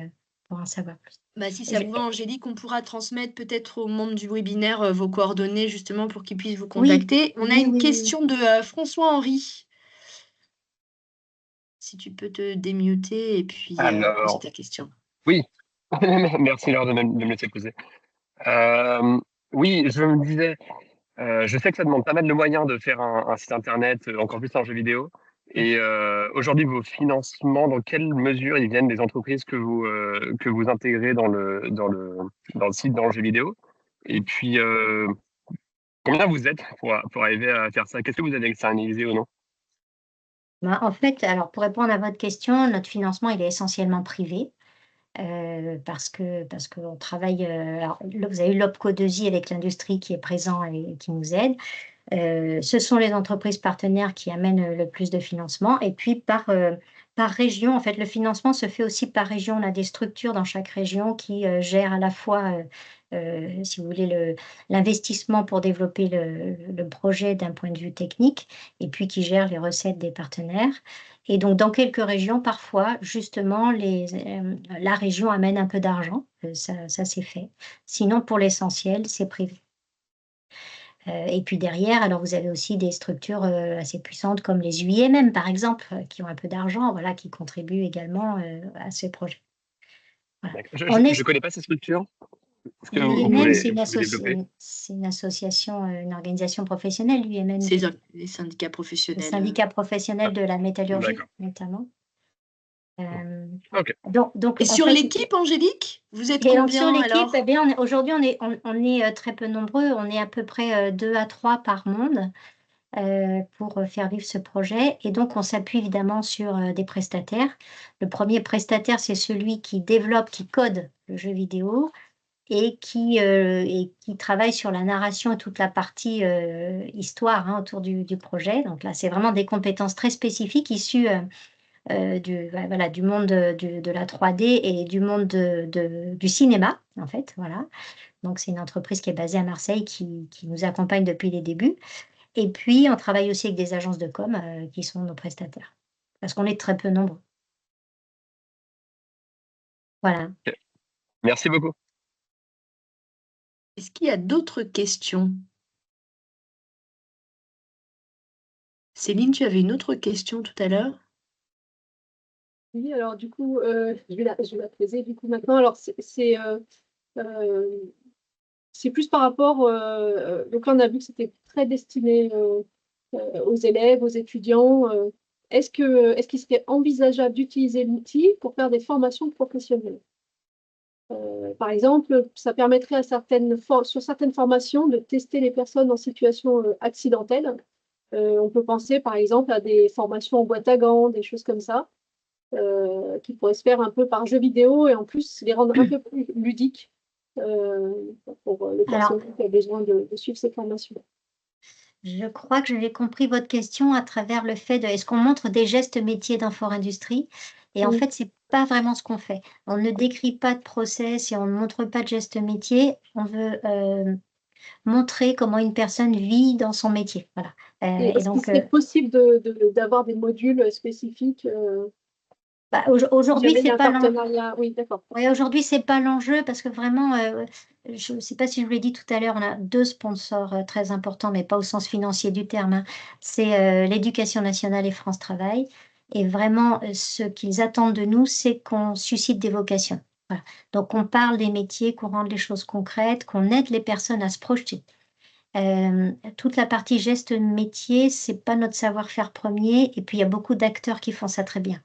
pour en savoir plus. bah, si ça vous va, Angélique, on pourra transmettre peut-être aux membres du webinaire vos coordonnées justement pour qu'ils puissent vous Oui, contacter. On a oui, une oui, oui. question de François-Henri. Si tu peux te démuter et puis poser Alors, ta question. oui, merci Laure de me laisser poser. Oui, je me disais, je sais que ça demande pas mal de moyens de faire un site internet, encore plus en jeu vidéo. Et aujourd'hui, vos financements, dans quelle mesure ils viennent des entreprises que vous intégrez dans le site, dans le jeu vidéo? Et puis, combien vous êtes pour arriver à faire ça? Qu'est-ce que vous avez externalisé ou non? En fait, alors pour répondre à votre question, notre financement, il est essentiellement privé. Parce qu'on travaille, alors là, vous avez eu l'OPCO 2i avec l'industrie qui est présent et qui nous aide. Ce sont les entreprises partenaires qui amènent le plus de financement. Et puis par région, en fait, le financement se fait aussi par région. On a des structures dans chaque région qui gèrent à la fois, si vous voulez, l'investissement pour développer le projet d'un point de vue technique, et puis qui gèrent les recettes des partenaires. Et donc, dans quelques régions, parfois, justement, la région amène un peu d'argent. Ça c'est fait. Sinon, pour l'essentiel, c'est privé. Et puis derrière, alors vous avez aussi des structures assez puissantes comme les UIMM, par exemple, qui ont un peu d'argent, voilà, qui contribuent également à ces projets. Voilà. D'accord. On Je est, connais pas ces structures. Est-ce que vous L'UIMM, pouvez développer? c'est une association, une organisation professionnelle, l'UIMM, C'est les syndicats le professionnels. syndicat professionnel de la métallurgie, D'accord. notamment. Ok. Donc, Et en sur fait, l'équipe, Angélique, vous êtes et alors, sur combien l'équipe, alors? eh bien, aujourd'hui, on est très peu nombreux. On est à peu près 2 à 3 par monde pour faire vivre ce projet. Et donc, on s'appuie évidemment sur des prestataires. Le premier prestataire, c'est celui qui développe, qui code le jeu vidéo et qui travaille sur la narration et toute la partie histoire autour du projet. Donc là, c'est vraiment des compétences très spécifiques issues du monde de la 3D et du monde du cinéma, en fait. Voilà. Donc, c'est une entreprise qui est basée à Marseille qui nous accompagne depuis les débuts. Et puis, on travaille aussi avec des agences de com qui sont nos prestataires, parce qu'on est très peu nombreux. Voilà. Merci beaucoup. Est-ce qu'il y a d'autres questions? Céline, tu avais une autre question tout à l'heure? Oui, alors du coup, je vais la poser du coup maintenant. Alors, c'est plus par rapport, donc là, on a vu que c'était très destiné aux élèves, aux étudiants. Est-ce qu'il serait envisageable d'utiliser l'outil pour faire des formations professionnelles? Par exemple, ça permettrait sur certaines formations de tester les personnes en situation accidentelle. On peut penser par exemple à des formations en boîte à gants, des choses comme ça, qui pourraient se faire un peu par jeu vidéo et en plus les rendre un peu plus ludiques pour les personnes qui ont besoin de suivre ces formations. Je crois que j'avais compris votre question à travers le fait de est-ce qu'on montre des gestes métiers d'Infort-Industrie? Et en Oui. fait, c'est pas vraiment ce qu'on fait. On ne décrit pas de process et on ne montre pas de gestes métiers. On veut montrer comment une personne vit dans son métier. Voilà. Et est-ce qu'il serait possible d'avoir des modules spécifiques aujourd'hui, si c'est un pas partenariat? Oui, d'accord. Oui, aujourd'hui, c'est pas l'enjeu parce que vraiment, je ne sais pas si je vous l'ai dit tout à l'heure, on a 2 sponsors très importants, mais pas au sens financier du terme. C'est l'Éducation nationale et France Travail. Et vraiment, ce qu'ils attendent de nous, c'est qu'on suscite des vocations. Voilà. Donc, on parle des métiers, qu'on rende les choses concrètes, qu'on aide les personnes à se projeter. Toute la partie geste métier, c'est pas notre savoir-faire premier. Et puis, il y a beaucoup d'acteurs qui font ça très bien.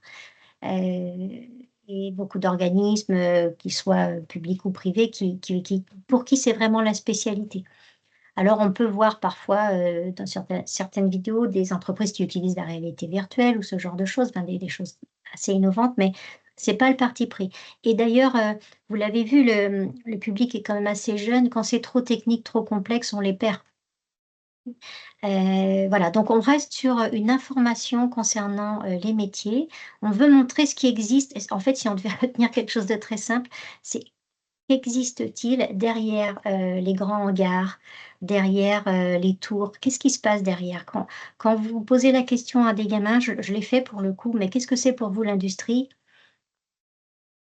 Et beaucoup d'organismes, qu'ils soient publics ou privés, pour qui c'est vraiment la spécialité. Alors, on peut voir parfois dans certaines vidéos des entreprises qui utilisent la réalité virtuelle ou ce genre de choses, enfin, des choses assez innovantes, mais c'est pas le parti pris. Et d'ailleurs, vous l'avez vu, le public est quand même assez jeune. Quand c'est trop technique, trop complexe, on les perd. Voilà, donc on reste sur une information concernant les métiers. On veut montrer ce qui existe. En fait, si on devait retenir quelque chose de très simple, c'est qu'existe-t-il derrière les grands hangars, derrière les tours? Qu'est-ce qui se passe derrière? Quand vous posez la question à des gamins, je l'ai fait pour le coup, mais qu'est-ce que c'est pour vous l'industrie?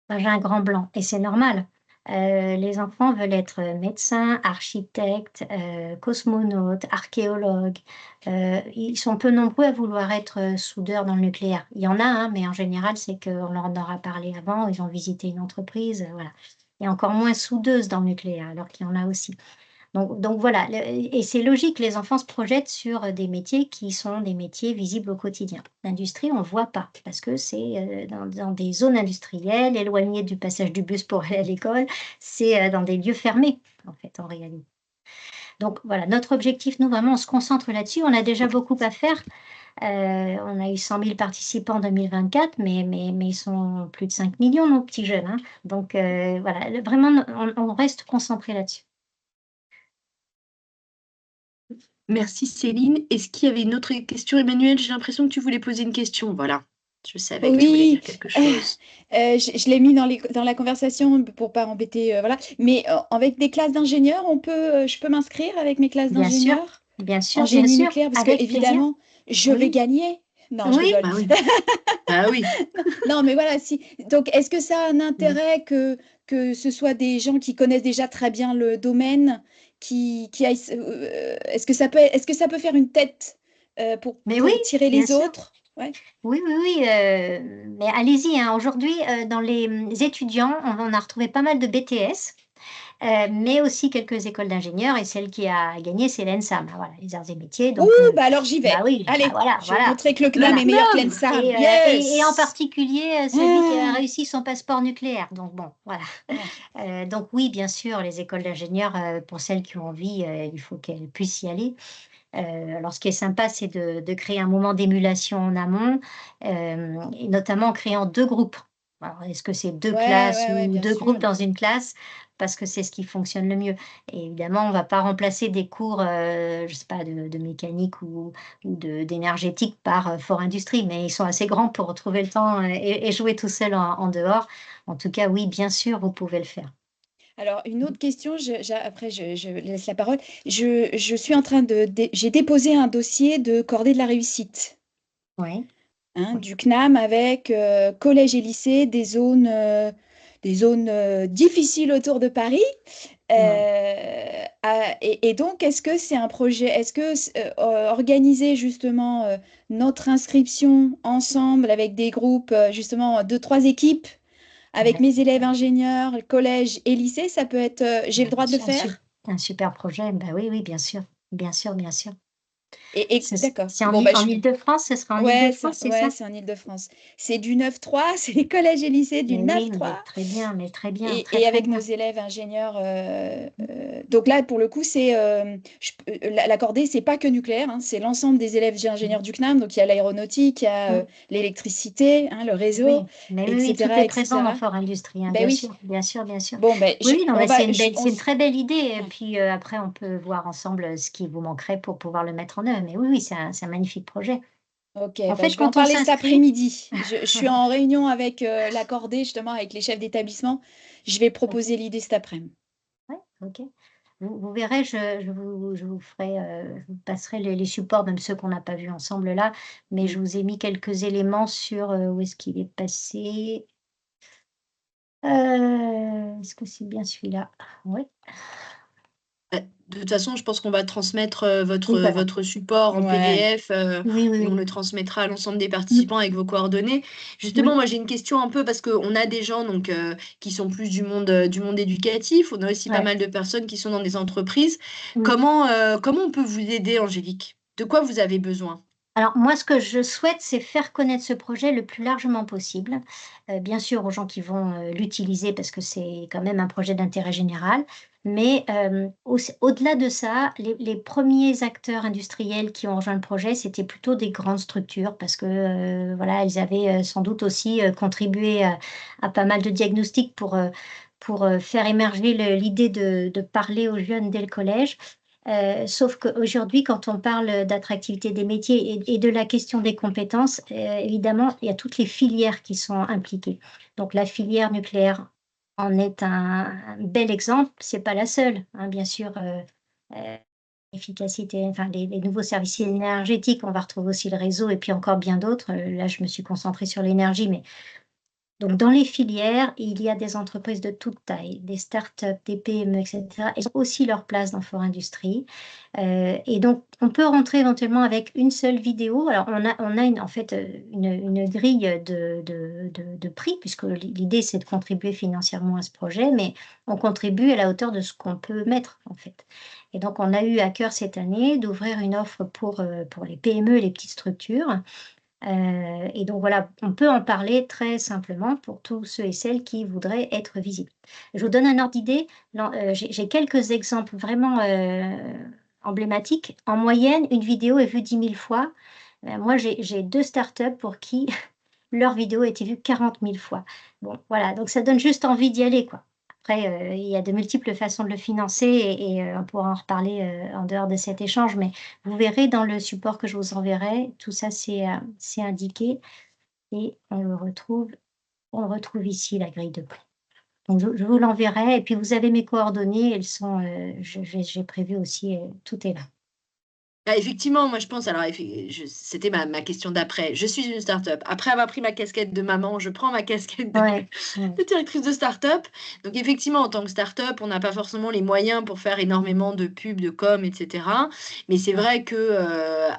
Ben, j'ai un grand blanc et c'est normal. Les enfants veulent être médecins, architectes, cosmonautes, archéologues. Ils sont peu nombreux à vouloir être soudeurs dans le nucléaire. Il y en a, mais en général, c'est qu'on leur en aura parlé avant, ils ont visité une entreprise, voilà. Et encore moins soudeuses dans le nucléaire, alors qu'il y en a aussi. Donc voilà, et c'est logique, les enfants se projettent sur des métiers qui sont des métiers visibles au quotidien. L'industrie, on ne voit pas parce que c'est dans des zones industrielles, éloignées du passage du bus pour aller à l'école, c'est dans des lieux fermés, en fait, en réalité. Donc voilà, notre objectif, nous, vraiment, on se concentre là-dessus. On a déjà beaucoup à faire. On a eu 100 000 participants en 2024, mais ils sont plus de 5 millions, nos petits jeunes. Donc voilà, vraiment, on reste concentré là-dessus. Merci Céline. Est-ce qu'il y avait une autre question, Emmanuel? J'ai l'impression que tu voulais poser une question. Voilà, je savais que tu voulais dire quelque chose. Je l'ai mis dans la conversation pour pas embêter, voilà. Mais avec des classes d'ingénieurs, je peux m'inscrire avec mes classes Bien sûr, d'ingénieurs bien sûr, en bien génie sûr, nucléaire parce que avec plaisir. évidemment, je vais Oui. gagner. Non, je Oui. rigole. Bah oui. Bah oui. Non, mais voilà, si. Donc, est-ce que ça a un intérêt que ce soit des gens qui connaissent déjà très bien le domaine, qui aillent, est-ce que ça peut faire une tête pour Mais oui, tirer bien les sûr. autres? Ouais. Oui, mais allez-y, Aujourd'hui, dans les étudiants, on a retrouvé pas mal de BTS. mais aussi quelques écoles d'ingénieurs, et celle qui a gagné, c'est l'ENSAM, voilà, les arts et métiers. Ouh, Donc, bah alors j'y vais. bah oui, bah Allez, voilà, je vais voilà. montrer que le CNAM Voilà. est meilleur que Club. l'ENSAM. Et en Yes! particulier, celui qui a Ah, réussi son passeport nucléaire. Donc bon, voilà. ah. Donc oui, bien sûr, les écoles d'ingénieurs, pour celles qui ont envie, il faut qu'elles puissent y aller. Alors ce qui est sympa, c'est de créer un moment d'émulation en amont, et notamment en créant 2 groupes. Alors est-ce que c'est 2 Ouais, classes ouais, ouais, ou bien 2 groupes sûr. dans une classe? Parce que c'est ce qui fonctionne le mieux. Et évidemment, on ne va pas remplacer des cours, je sais pas, de mécanique ou d'énergétique par, Fort Industrie, mais ils sont assez grands pour trouver le temps, et jouer tout seul en dehors. En tout cas, oui, bien sûr, vous pouvez le faire. Alors, une autre question, après je laisse la parole. Je suis en train j'ai déposé un dossier de cordée de la réussite, Oui, hein, oui. du CNAM avec collège et lycée, des zones difficiles autour de Paris. Ouais. Et donc, est-ce que c'est un projet, est-ce que organiser justement notre inscription ensemble avec des groupes, justement, 2, 3 équipes, avec Ouais. mes élèves ingénieurs, collège et lycée, ça peut être, j'ai le droit de le C'est faire? un super projet. Bah oui, oui, bien sûr. Bien sûr, bien sûr. D'accord. C'est Bon, bah, en Île-de-France, ce sera en ouais, Île-de-France, c'est ouais, ça? c'est en Île-de-France. C'est du 9-3, c'est les collèges et lycées du Mais oui, mais 9-3. très bien, très Et très avec nos bien. élèves ingénieurs, donc là, pour le coup, c'est la cordée, c'est pas que nucléaire, hein, c'est l'ensemble des élèves ingénieurs du CNAM. Donc il y a l'aéronautique, il y a Mm. l'électricité, hein, le réseau, Oui, mais oui, oui, tout etc., est présent dans etc. Fort Industrie, hein, Ben bien oui. sûr, bien sûr, bien sûr. Bon, ben, Oui, oui, non, on mais va, c'est une très belle idée. Et ouais. puis après, on peut voir ensemble ce qui vous manquerait pour pouvoir le mettre en œuvre. Mais oui, oui, c'est un magnifique projet. Ok, En ben, fait, je vais en quand on parler cet s'inscrit, après-midi. Je suis en réunion avec la cordée, justement, avec les chefs d'établissement. Je vais proposer l'idée cet après-midi. ouais, ok. Vous verrez, je vous ferai, je vous passerai les supports, même ceux qu'on n'a pas vus ensemble là, mais Mm. je vous ai mis quelques éléments sur, où est-ce qu'il est passé? Est-ce que c'est bien celui-là? Oui. De toute façon, je pense qu'on va transmettre, Oui, voilà. votre support en Ouais. PDF, Oui, oui, et on oui. le transmettra à l'ensemble des Mmh, participants avec vos coordonnées. Justement, oui, moi, j'ai une question un peu parce qu'on a des gens donc, qui sont plus du monde éducatif. On a aussi pas ouais, mal de personnes qui sont dans des entreprises. oui. Comment on peut vous aider, Angélique? De quoi vous avez besoin? Alors moi, ce que je souhaite, c'est faire connaître ce projet le plus largement possible. Bien sûr aux gens qui vont, l'utiliser parce que c'est quand même un projet d'intérêt général. Mais, au-delà de ça, les 1ers acteurs industriels qui ont rejoint le projet, c'était plutôt des grandes structures parce que, voilà, elles avaient, sans doute aussi, contribué à pas mal de diagnostics pour, faire émerger l'idée de parler aux jeunes dès le collège. Sauf qu'aujourd'hui, quand on parle d'attractivité des métiers et de la question des compétences, évidemment, il y a toutes les filières qui sont impliquées. Donc la filière nucléaire en est un bel exemple, c'est pas la seule, hein, bien sûr, efficacité, enfin les nouveaux services énergétiques, on va retrouver aussi le réseau et puis encore bien d'autres. Là, je me suis concentrée sur l'énergie, mais donc dans les filières, il y a des entreprises de toute taille, des startups, des PME et cetera. Elles ont aussi leur place dans Fort Industrie, et donc on peut rentrer éventuellement avec une seule vidéo. Alors on a une en fait, une grille de prix puisque l'idée c'est de contribuer financièrement à ce projet, mais on contribue à la hauteur de ce qu'on peut mettre, en fait. Et donc on a eu à cœur cette année d'ouvrir une offre pour les PME et les petites structures. Et donc voilà, on peut en parler très simplement pour tous ceux et celles qui voudraient être visibles. Je vous donne un ordre d'idée, j'ai quelques exemples vraiment, emblématiques. En moyenne, une vidéo est vue 10 000 fois. Moi, j'ai 2 startups pour qui leur vidéo a été vue 40 000 fois. Bon, voilà, donc ça donne juste envie d'y aller, quoi. Après, il y a de multiples façons de le financer et on pourra en reparler, en dehors de cet échange, mais vous verrez dans le support que je vous enverrai, tout ça c'est indiqué et on le retrouve ici, la grille de prix. Donc je vous l'enverrai et puis vous avez mes coordonnées, elles sont, j'ai prévu aussi, tout est là. Ah, effectivement, moi je pense, alors c'était ma question d'après. Je suis une start-up. Après avoir pris ma casquette de maman, je prends ma casquette Ouais, de directrice de start-up. Donc effectivement, en tant que start-up, on n'a pas forcément les moyens pour faire énormément de pubs, de com, etc. Mais c'est ouais, vrai que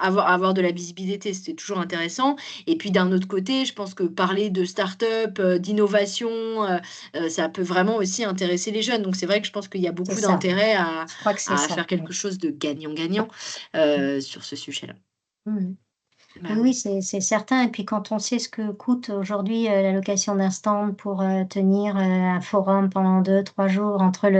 avoir de la visibilité, c'était toujours intéressant. Et puis d'un autre côté, je pense que parler de start-up, d'innovation, ça peut vraiment aussi intéresser les jeunes. Donc c'est vrai que je pense qu'il y a c'est beaucoup ça. d'intérêt Je crois que c'est à ça. faire quelque chose de gagnant-gagnant sur ce sujet-là. Mhm. Bah Oui, oui, oui. c'est certain. Et puis quand on sait ce que coûte aujourd'hui la location d'un stand pour tenir un forum pendant 2, 3 jours, entre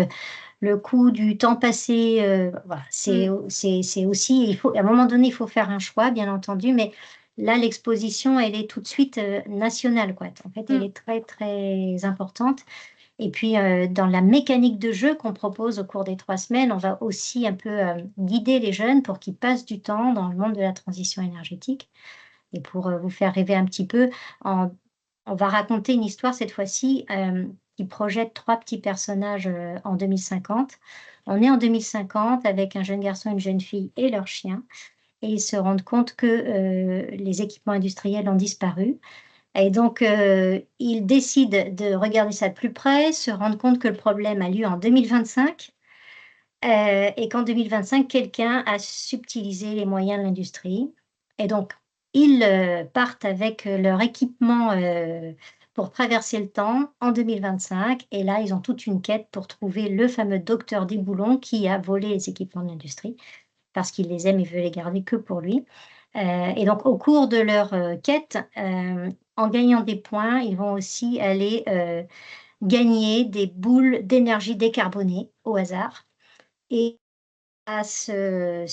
le coût du temps passé, voilà, Mm. c'est aussi, à un moment donné, il faut faire un choix, bien entendu, mais là, l'exposition, elle est tout de suite nationale, quoi. En fait, elle Mm. est très, très importante. Et puis, dans la mécanique de jeu qu'on propose au cours des 3 semaines, on va aussi un peu guider les jeunes pour qu'ils passent du temps dans le monde de la transition énergétique. Et pour vous faire rêver un petit peu, en- on va raconter une histoire cette fois-ci qui projette 3 petits personnages en 2050. On est en 2050 avec un jeune garçon, une jeune fille et leur chien. Et ils se rendent compte que les équipements industriels ont disparu. Et donc, ils décident de regarder ça de plus près, se rendre compte que le problème a lieu en 2025 et qu'en 2025, quelqu'un a subtilisé les moyens de l'industrie. Et donc, ils partent avec leur équipement pour traverser le temps en 2025. Et là, ils ont toute une quête pour trouver le fameux docteur Desboulons qui a volé les équipements de l'industrie parce qu'il les aime et veut les garder que pour lui. Et donc, au cours de leur quête, en gagnant des points, ils vont aussi aller gagner des boules d'énergie décarbonée au hasard. Et à ce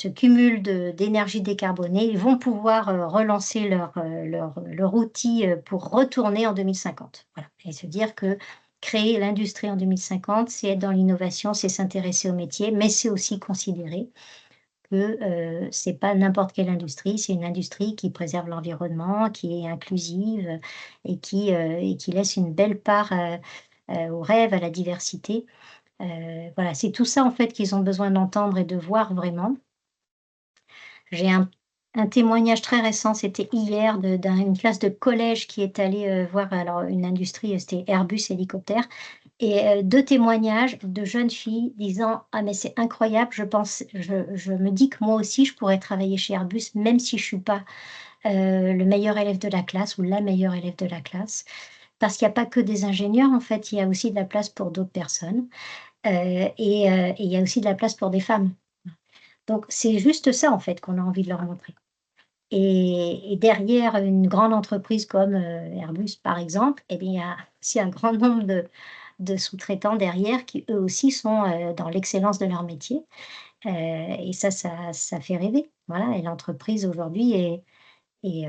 cumul d'énergie décarbonée, ils vont pouvoir relancer leur outil pour retourner en 2050. Voilà. Et se dire que créer l'industrie en 2050, c'est être dans l'innovation, c'est s'intéresser au métier, mais c'est aussi considérer que c'est pas n'importe quelle industrie, c'est une industrie qui préserve l'environnement, qui est inclusive et qui laisse une belle part au rêve, à la diversité. Voilà, c'est tout ça en fait qu'ils ont besoin d'entendre et de voir vraiment. J'ai un témoignage très récent, c'était hier, d'une classe de collège qui est allée voir alors une industrie, c'était Airbus hélicoptère, et 2 témoignages de jeunes filles disant: «Ah mais c'est incroyable, je me dis que moi aussi je pourrais travailler chez Airbus même si je suis pas le meilleur élève de la classe ou la meilleure élève de la classe». Parce qu'il y a pas que des ingénieurs en fait, il y a aussi de la place pour d'autres personnes, et il y a aussi de la place pour des femmes. Donc c'est juste ça en fait qu'on a envie de leur montrer. Et derrière une grande entreprise comme Airbus par exemple, eh bien, il y a aussi un grand nombre de sous-traitants derrière qui eux aussi sont dans l'excellence de leur métier. Et ça fait rêver. Voilà, et l'entreprise aujourd'hui est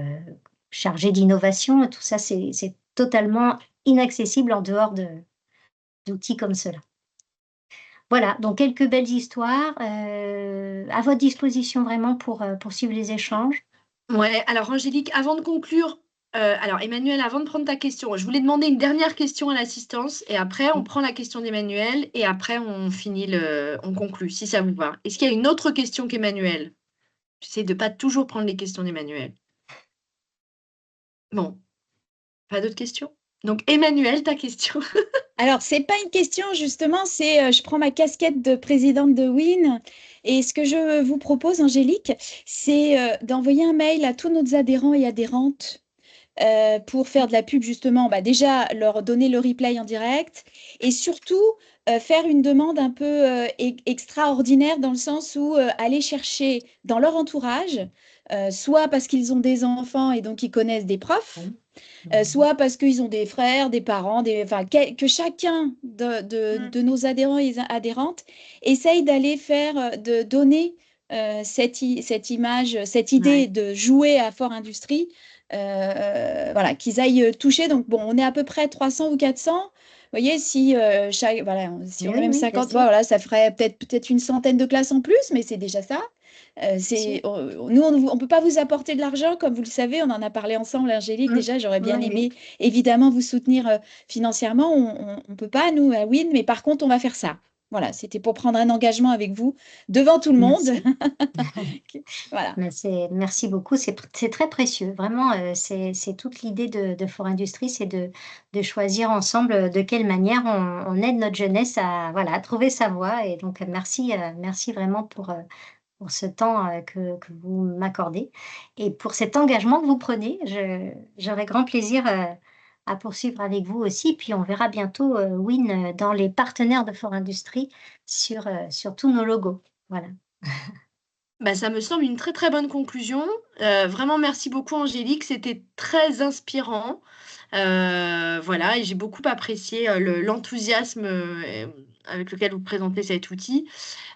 chargée d'innovation et tout ça, c'est totalement inaccessible en dehors d'outils comme cela. Voilà, donc quelques belles histoires à votre disposition vraiment pour poursuivre les échanges. Ouais, alors Angélique, avant de conclure, alors Emmanuel, avant de prendre ta question, je voulais demander une dernière question à l'assistance et après on prend la question d'Emmanuel et après on conclut, si ça vous va. Est-ce qu'il y a une autre question qu'Emmanuel? J'essaie de pas toujours prendre les questions d'Emmanuel. Bon, pas d'autres questions? Donc Emmanuel, ta question. Alors, c'est pas une question, justement, c'est je prends ma casquette de présidente de WIN et ce que je vous propose, Angélique, c'est d'envoyer un mail à tous nos adhérents et adhérentes pour faire de la pub, justement, bah, déjà leur donner le replay en direct et surtout faire une demande un peu extraordinaire dans le sens où aller chercher dans leur entourage, soit parce qu'ils ont des enfants et donc ils connaissent des profs, soit parce qu'ils ont des frères, des parents, enfin, que chacun de nos adhérents et adhérentes essaye d'aller faire, de donner cette image, cette idée Ouais. de jouer à Fort Industrie, voilà, qu'ils aillent toucher. Donc, bon, on est à peu près 300 ou 400. Vous voyez, si, voilà, si Mais on est oui, même oui, bien 50, sûr. voilà, ça ferait peut-être une centaine de classes en plus, mais c'est déjà ça. Sûr. Nous, on ne peut pas vous apporter de l'argent, comme vous le savez, on en a parlé ensemble, Angélique. Mmh. Déjà, j'aurais bien Oui, oui. aimé, évidemment, vous soutenir financièrement. On ne peut pas, nous, à WIN, mais par contre, on va faire ça. Voilà, c'était pour prendre un engagement avec vous devant tout le monde. Merci. Voilà. Merci beaucoup, c'est très précieux. Vraiment, c'est toute l'idée de For Industry, c'est de choisir ensemble de quelle manière on aide notre jeunesse à, voilà, à trouver sa voie. Et donc, merci vraiment pour ce temps que vous m'accordez et pour cet engagement que vous prenez. J'aurai grand plaisir à poursuivre avec vous aussi. Puis on verra bientôt Win dans les partenaires de For Industry sur tous nos logos. Voilà. Bah, ça me semble une très très bonne conclusion. Vraiment, merci beaucoup Angélique, c'était très inspirant. Voilà, et j'ai beaucoup apprécié l'enthousiasme avec lequel vous présentez cet outil.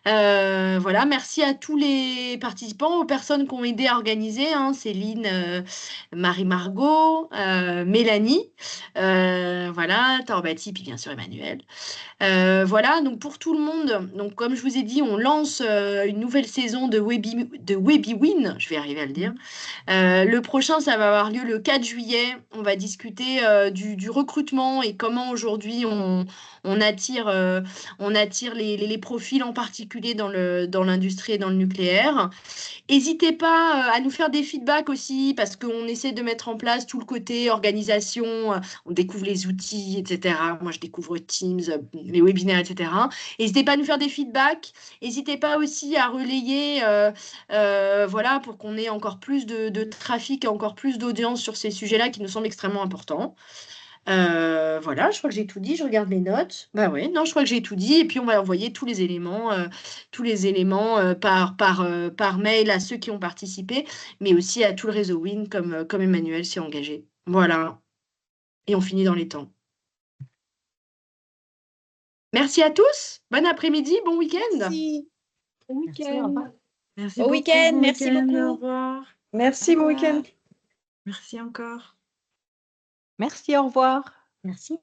Voilà, merci à tous les participants, aux personnes qui ont aidé à organiser, hein, Céline, Marie-Margot, Mélanie, voilà, Torbati, puis bien sûr Emmanuel. Voilà, donc pour tout le monde, donc comme je vous ai dit, on lance une nouvelle saison de WeBeWin, je vais arriver à le dire. Le prochain, ça va avoir lieu le 4 juillet. On va discuter du recrutement et comment aujourd'hui on attire les profils en particulier dans l'industrie et dans le nucléaire. N'hésitez pas à nous faire des feedbacks aussi, parce qu'on essaie de mettre en place tout le côté organisation, on découvre les outils, etc. Moi, je découvre Teams, les webinaires, etc. N'hésitez pas à nous faire des feedbacks. N'hésitez pas aussi à relayer, voilà, pour qu'on ait encore plus de trafic et encore plus d'audience sur ces sujets-là qui nous semblent extrêmement importants. Voilà, je crois que j'ai tout dit. Je regarde les notes. Bah ouais, non, je crois que j'ai tout dit. Et puis on va envoyer tous les éléments par mail à ceux qui ont participé, mais aussi à tout le réseau Win comme Emmanuel s'est engagé. Voilà. Et on finit dans les temps. Merci à tous. Bon après-midi, bon week-end. Merci. Bon Merci, au week-end. revoir. Merci Bon beaucoup. week-end, Bon merci week-end, beaucoup. Au revoir. Merci, bon week-end. Merci encore. Merci, au revoir. Merci.